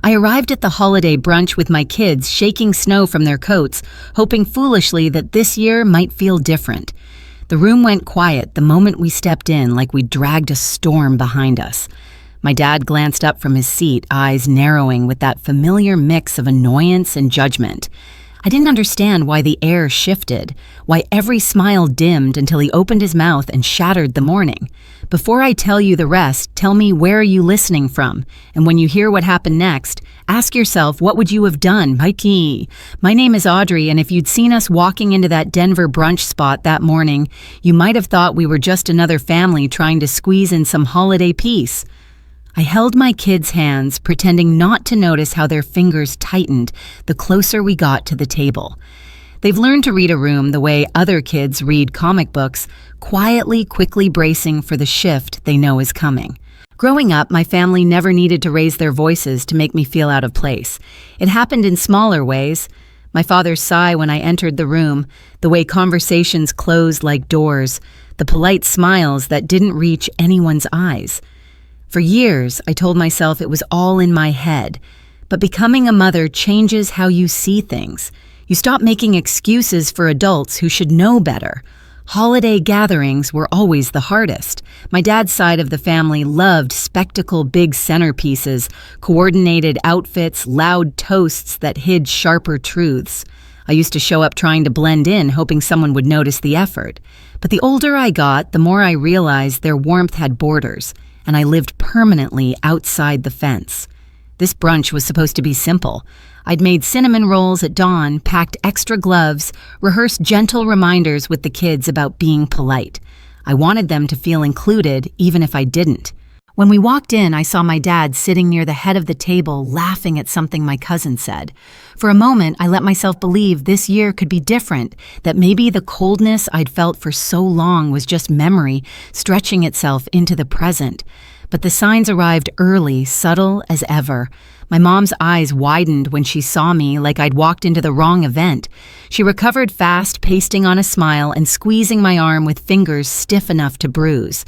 I arrived at the holiday brunch with my kids shaking snow from their coats, hoping foolishly that this year might feel different. The room went quiet the moment we stepped in, like we dragged a storm behind us. My dad glanced up from his seat, eyes narrowing with that familiar mix of annoyance and judgment. I didn't understand why the air shifted, why every smile dimmed until he opened his mouth and shattered the morning. Before I tell you the rest, tell me, where are you listening from? And when you hear what happened next, ask yourself, what would you have done? Mikey. My name is Audrey, and if you'd seen us walking into that Denver brunch spot that morning, you might have thought we were just another family trying to squeeze in some holiday peace. I held my kids' hands, pretending not to notice how their fingers tightened the closer we got to the table. They've learned to read a room the way other kids read comic books, quickly bracing for the shift they know is coming. Growing up, my family never needed to raise their voices to make me feel out of place. It happened in smaller ways. My father's sigh when I entered the room, the way conversations closed like doors, the polite smiles that didn't reach anyone's eyes. For years, I told myself it was all in my head, but becoming a mother changes how you see things. You stop making excuses for adults who should know better. Holiday gatherings were always the hardest. My dad's side of the family loved spectacle big centerpieces, coordinated outfits, loud toasts that hid sharper truths. I used to show up trying to blend in, hoping someone would notice the effort. But the older I got, the more I realized their warmth had borders, and I lived permanently outside the fence. This brunch was supposed to be simple. I'd made cinnamon rolls at dawn, packed extra gloves, rehearsed gentle reminders with the kids about being polite. I wanted them to feel included, even if I didn't. When we walked in, I saw my dad sitting near the head of the table, laughing at something my cousin said. For a moment, I let myself believe this year could be different, that maybe the coldness I'd felt for so long was just memory stretching itself into the present. But the signs arrived early, subtle as ever. My mom's eyes widened when she saw me, like I'd walked into the wrong event. She recovered fast, pasting on a smile and squeezing my arm with fingers stiff enough to bruise.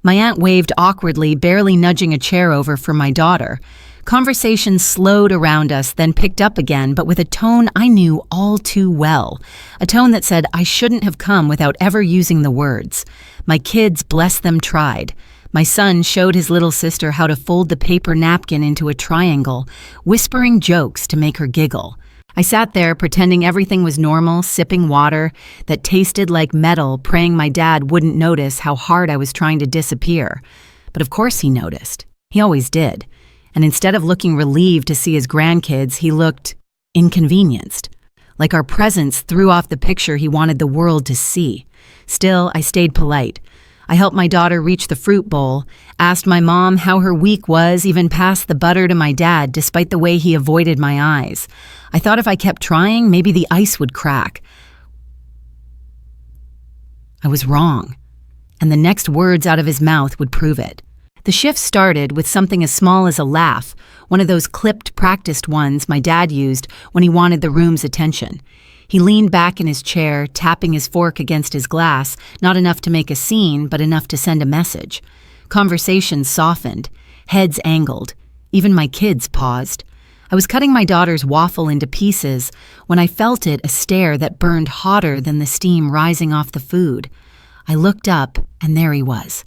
My aunt waved awkwardly, barely nudging a chair over for my daughter. Conversation slowed around us, then picked up again, but with a tone I knew all too well. A tone that said I shouldn't have come without ever using the words. My kids, bless them, tried. My son showed his little sister how to fold the paper napkin into a triangle, whispering jokes to make her giggle. I sat there pretending everything was normal, sipping water that tasted like metal, praying my dad wouldn't notice how hard I was trying to disappear. But of course he noticed. He always did. And instead of looking relieved to see his grandkids, he looked inconvenienced. Like our presence threw off the picture he wanted the world to see. Still, I stayed polite. I helped my daughter reach the fruit bowl, asked my mom how her week was, even passed the butter to my dad despite the way he avoided my eyes. I thought if I kept trying, maybe the ice would crack. I was wrong, and the next words out of his mouth would prove it. The shift started with something as small as a laugh, one of those clipped, practiced ones my dad used when he wanted the room's attention. He leaned back in his chair, tapping his fork against his glass, not enough to make a scene, but enough to send a message. Conversation softened, heads angled. Even my kids paused. I was cutting my daughter's waffle into pieces when I felt it, a stare that burned hotter than the steam rising off the food. I looked up, and there he was.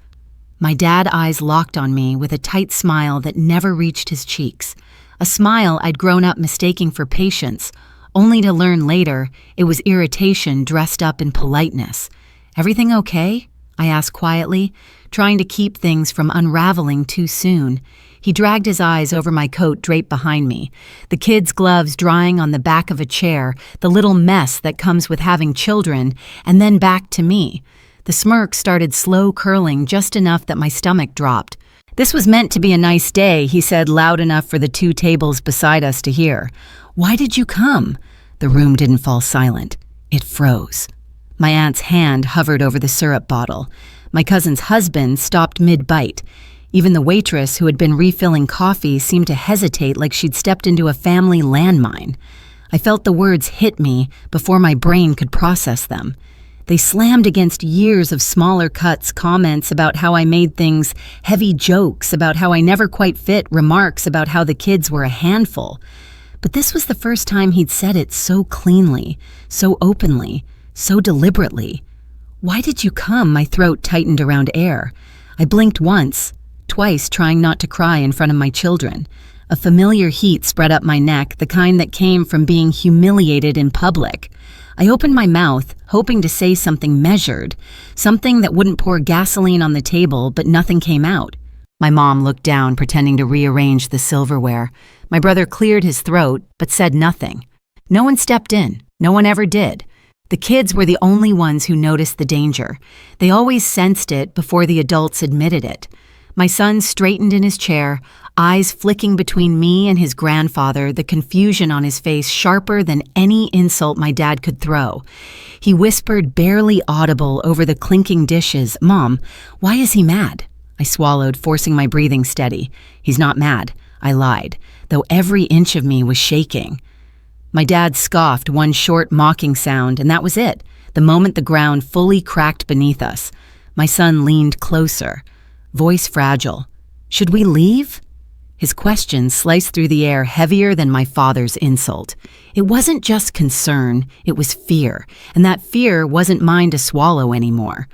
My dad eyes locked on me with a tight smile that never reached his cheeks. A smile I'd grown up mistaking for patience, only to learn later it was irritation dressed up in politeness. "Everything okay?" I asked quietly, trying to keep things from unraveling too soon. He dragged his eyes over my coat draped behind me, the kids' gloves drying on the back of a chair, the little mess that comes with having children, and then back to me. The smirk started slow curling just enough that my stomach dropped. "This was meant to be a nice day," he said loud enough for the two tables beside us to hear. "Why did you come?" The room didn't fall silent. It froze. My aunt's hand hovered over the syrup bottle. My cousin's husband stopped mid-bite. Even the waitress who had been refilling coffee seemed to hesitate like she'd stepped into a family landmine. I felt the words hit me before my brain could process them. They slammed against years of smaller cuts, comments about how I made things, heavy jokes about how I never quite fit, remarks about how the kids were a handful. But this was the first time he'd said it so cleanly, so openly, so deliberately. "Why did you come?" My throat tightened around air. I blinked once, twice trying not to cry in front of my children. A familiar heat spread up my neck, the kind that came from being humiliated in public. I opened my mouth, hoping to say something measured, something that wouldn't pour gasoline on the table, but nothing came out. My mom looked down, pretending to rearrange the silverware. My brother cleared his throat, but said nothing. No one stepped in. No one ever did. The kids were the only ones who noticed the danger. They always sensed it before the adults admitted it. My son straightened in his chair, eyes flicking between me and his grandfather, the confusion on his face sharper than any insult my dad could throw. He whispered, barely audible over the clinking dishes, "Mom, why is he mad?" I swallowed, forcing my breathing steady. "He's not mad," I lied, though every inch of me was shaking. My dad scoffed, one short mocking sound, and that was it, the moment the ground fully cracked beneath us. My son leaned closer, voice fragile. "Should we leave?" His question sliced through the air heavier than my father's insult. It wasn't just concern, it was fear, and that fear wasn't mine to swallow anymore.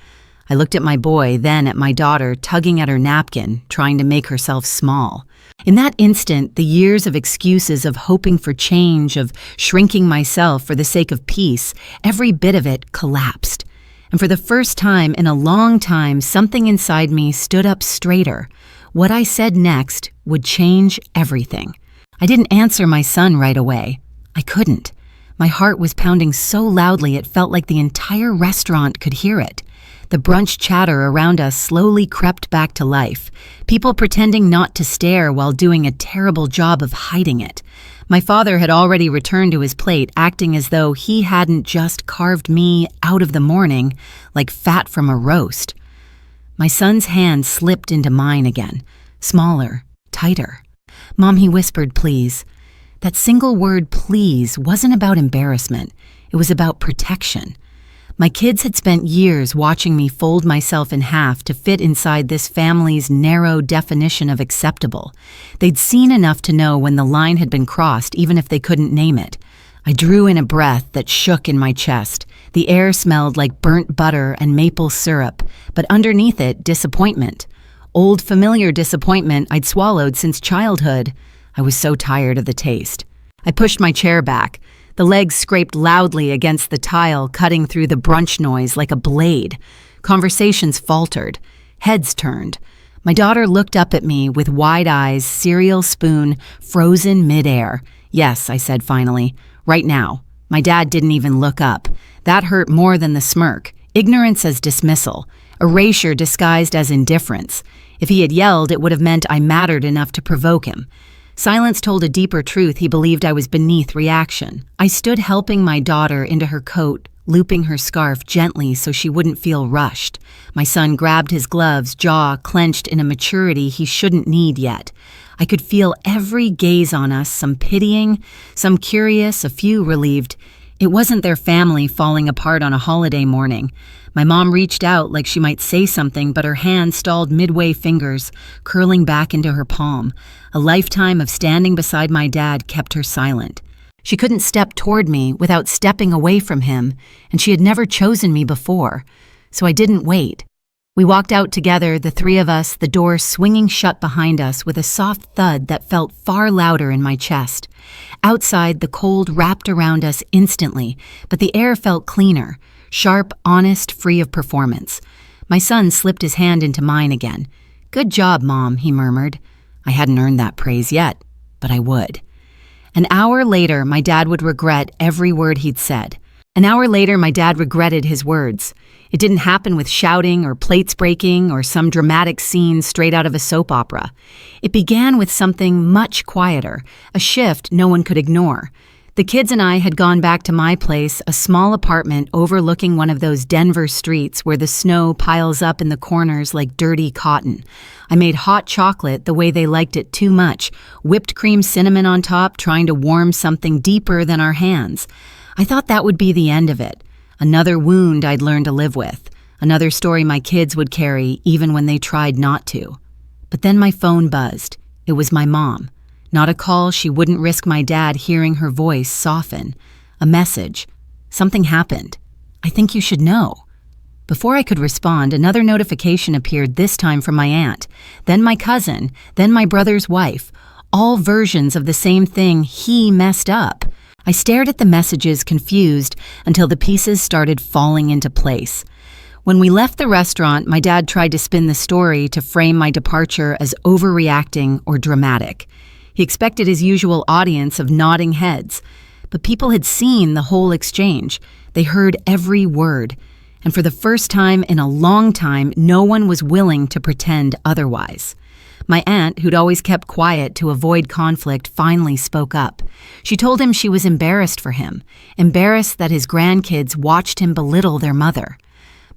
I looked at my boy, then at my daughter, tugging at her napkin, trying to make herself small. In that instant, the years of excuses, of hoping for change, of shrinking myself for the sake of peace, every bit of it collapsed. And for the first time in a long time, something inside me stood up straighter. What I said next would change everything. I didn't answer my son right away. I couldn't. My heart was pounding so loudly it felt like the entire restaurant could hear it. The brunch chatter around us slowly crept back to life, people pretending not to stare while doing a terrible job of hiding it. My father had already returned to his plate, acting as though he hadn't just carved me out of the morning like fat from a roast. My son's hand slipped into mine again, smaller, tighter. "Mom," he whispered, "please." That single word, please, wasn't about embarrassment. It was about protection. My kids had spent years watching me fold myself in half to fit inside this family's narrow definition of acceptable. They'd seen enough to know when the line had been crossed, even if they couldn't name it. I drew in a breath that shook in my chest. The air smelled like burnt butter and maple syrup, but underneath it, disappointment. Old, familiar disappointment I'd swallowed since childhood. I was so tired of the taste. I pushed my chair back. The legs scraped loudly against the tile, cutting through the brunch noise like a blade. Conversations faltered. Heads turned. My daughter looked up at me with wide eyes, cereal spoon, frozen midair. "Yes," I said finally. "Right now." My dad didn't even look up. That hurt more than the smirk. Ignorance as dismissal. Erasure disguised as indifference. If he had yelled, it would have meant I mattered enough to provoke him. Silence told a deeper truth. He believed I was beneath reaction. I stood helping my daughter into her coat, looping her scarf gently so she wouldn't feel rushed. My son grabbed his gloves, jaw clenched in a maturity he shouldn't need yet. I could feel every gaze on us, some pitying, some curious, a few relieved. It wasn't their family falling apart on a holiday morning. My mom reached out like she might say something, but her hand stalled midway, fingers curling back into her palm. A lifetime of standing beside my dad kept her silent. She couldn't step toward me without stepping away from him, and she had never chosen me before, so I didn't wait. We walked out together, the three of us, the door swinging shut behind us with a soft thud that felt far louder in my chest. Outside, the cold wrapped around us instantly, but the air felt cleaner, sharp, honest, free of performance. My son slipped his hand into mine again. "Good job, Mom," he murmured. I hadn't earned that praise yet, but I would. An hour later, my dad would regret every word he'd said. An hour later, my dad regretted his words. It didn't happen with shouting or plates breaking or some dramatic scene straight out of a soap opera. It began with something much quieter, a shift no one could ignore. The kids and I had gone back to my place, a small apartment overlooking one of those Denver streets where the snow piles up in the corners like dirty cotton. I made hot chocolate the way they liked it too much, whipped cream cinnamon on top, trying to warm something deeper than our hands. I thought that would be the end of it. Another wound I'd learned to live with. Another story my kids would carry even when they tried not to. But then my phone buzzed. It was my mom. Not a call she wouldn't risk my dad hearing her voice soften. A message. Something happened. I think you should know. Before I could respond, another notification appeared, this time from my aunt, then my cousin, then my brother's wife. All versions of the same thing. He messed up. I stared at the messages, confused, until the pieces started falling into place. When we left the restaurant, my dad tried to spin the story to frame my departure as overreacting or dramatic. He expected his usual audience of nodding heads, but people had seen the whole exchange. They heard every word, and for the first time in a long time, no one was willing to pretend otherwise. My aunt, who'd always kept quiet to avoid conflict, finally spoke up. She told him she was embarrassed for him, embarrassed that his grandkids watched him belittle their mother.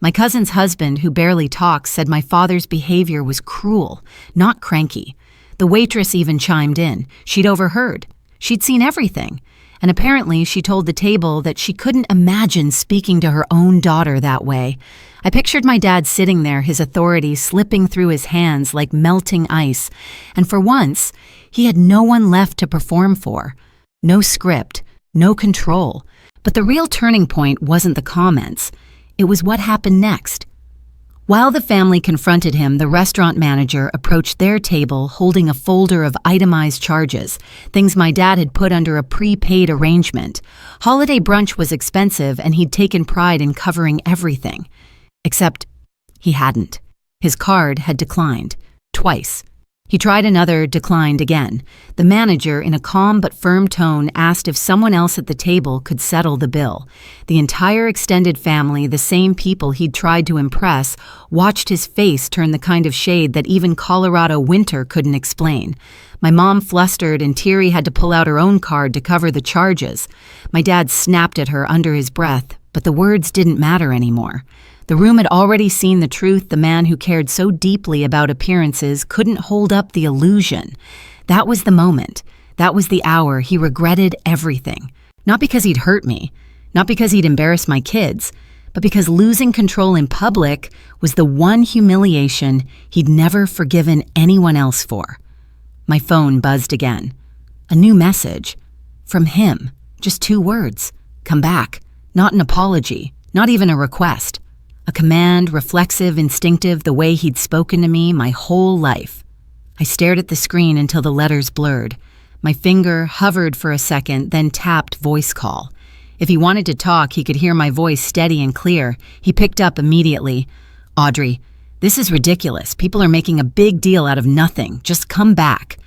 My cousin's husband, who barely talks, said my father's behavior was cruel, not cranky. The waitress even chimed in. She'd overheard. She'd seen everything. And apparently she told the table that she couldn't imagine speaking to her own daughter that way. I pictured my dad sitting there, his authority slipping through his hands like melting ice. And for once, he had no one left to perform for. No script, no control. But the real turning point wasn't the comments. It was what happened next. While the family confronted him, the restaurant manager approached their table holding a folder of itemized charges, things my dad had put under a prepaid arrangement. Holiday Brunch was expensive, and he'd taken pride in covering everything. Except he hadn't. His card had declined. Twice. He tried another, declined again. The manager, in a calm but firm tone, asked if someone else at the table could settle the bill. The entire extended family, the same people he'd tried to impress, watched his face turn the kind of shade that even Colorado winter couldn't explain. My mom, flustered and teary, had to pull out her own card to cover the charges. My dad snapped at her under his breath, but the words didn't matter anymore. The room had already seen the truth. The man who cared so deeply about appearances couldn't hold up the illusion. That was the moment. That was the hour he regretted everything. Not because he'd hurt me, not because he'd embarrassed my kids, but because losing control in public was the one humiliation he'd never forgiven anyone else for. My phone buzzed again. A new message. From him. Just 2 words. Come back. Not an apology. Not even a request. A command, reflexive, instinctive, the way he'd spoken to me my whole life. I stared at the screen until the letters blurred. My finger hovered for a second, then tapped voice call. If he wanted to talk, he could hear my voice steady and clear. He picked up immediately. Audrey, this is ridiculous. People are making a big deal out of nothing. Just come back.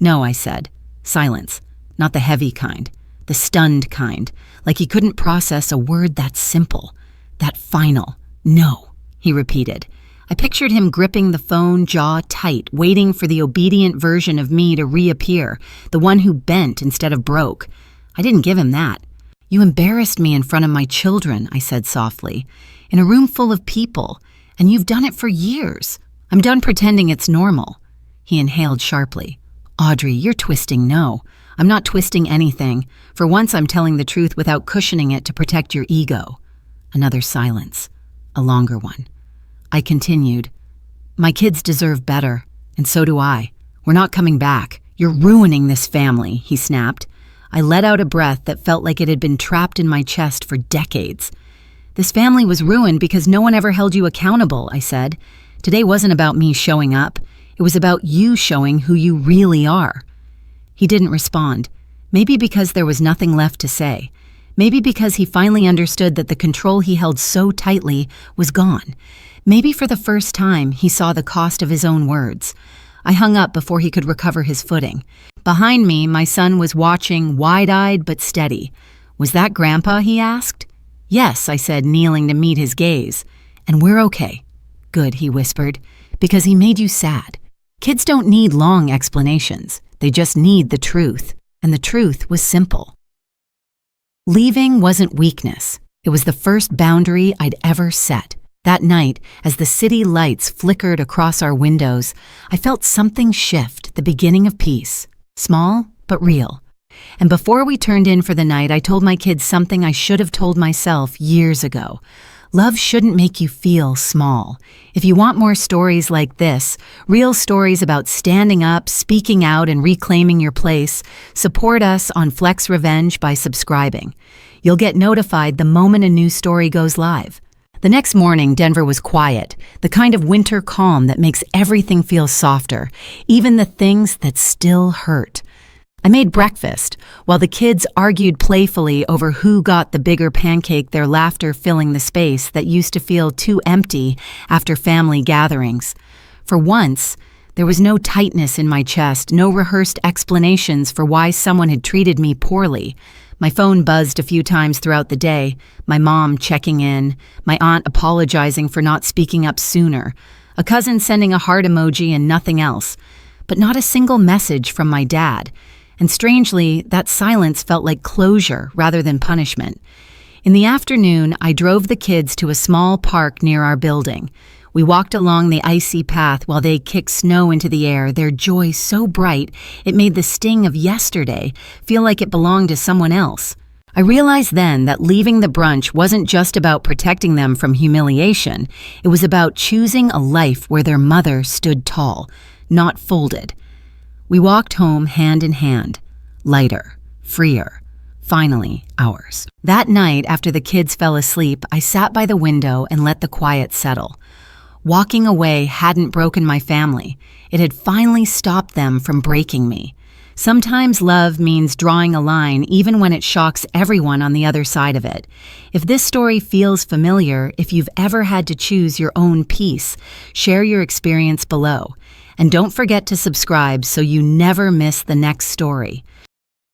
No, I said. Silence. Not the heavy kind. The stunned kind. Like he couldn't process a word that simple. That final. No, he repeated. I pictured him gripping the phone, jaw tight, waiting for the obedient version of me to reappear, the one who bent instead of broke. I didn't give him that. You embarrassed me in front of my children, I said softly, in a room full of people, and you've done it for years. I'm done pretending it's normal. He inhaled sharply. Audrey, you're twisting. No, I'm not twisting anything. For once, I'm telling the truth without cushioning it to protect your ego. Another silence. A longer one. I continued. My kids deserve better, and so do I. We're not coming back. You're ruining this family, he snapped. I let out a breath that felt like it had been trapped in my chest for decades. This family was ruined because no one ever held you accountable, I said. Today wasn't about me showing up. It was about you showing who you really are. He didn't respond. Maybe because there was nothing left to say. Maybe because he finally understood that the control he held so tightly was gone. Maybe for the first time he saw the cost of his own words. I hung up before he could recover his footing. Behind me, my son was watching, wide-eyed but steady. Was that Grandpa, he asked? Yes, I said, kneeling to meet his gaze. And we're okay. Good, he whispered, because he made you sad. Kids don't need long explanations. They just need the truth. And the truth was simple. Leaving wasn't weakness. It was the first boundary I'd ever set. That night, as the city lights flickered across our windows, I felt something shift, the beginning of peace. Small, but real. And before we turned in for the night, I told my kids something I should have told myself years ago. Love shouldn't make you feel small. If you want more stories like this, real stories about standing up, speaking out, and reclaiming your place, support us on Flex Revenge by subscribing. You'll get notified the moment a new story goes live. The next morning, Denver was quiet, the kind of winter calm that makes everything feel softer, even the things that still hurt. I made breakfast, while the kids argued playfully over who got the bigger pancake, their laughter filling the space that used to feel too empty after family gatherings. For once, there was no tightness in my chest, no rehearsed explanations for why someone had treated me poorly. My phone buzzed a few times throughout the day, my mom checking in, my aunt apologizing for not speaking up sooner, a cousin sending a heart emoji and nothing else, but not a single message from my dad. And strangely, that silence felt like closure rather than punishment. In the afternoon, I drove the kids to a small park near our building. We walked along the icy path while they kicked snow into the air, their joy so bright it made the sting of yesterday feel like it belonged to someone else. I realized then that leaving the brunch wasn't just about protecting them from humiliation. It was about choosing a life where their mother stood tall, not folded. We walked home hand in hand, lighter, freer, finally ours. That night, after the kids fell asleep, I sat by the window and let the quiet settle. Walking away hadn't broken my family. It had finally stopped them from breaking me. Sometimes love means drawing a line even when it shocks everyone on the other side of it. If this story feels familiar, if you've ever had to choose your own peace, share your experience below. And don't forget to subscribe so you never miss the next story.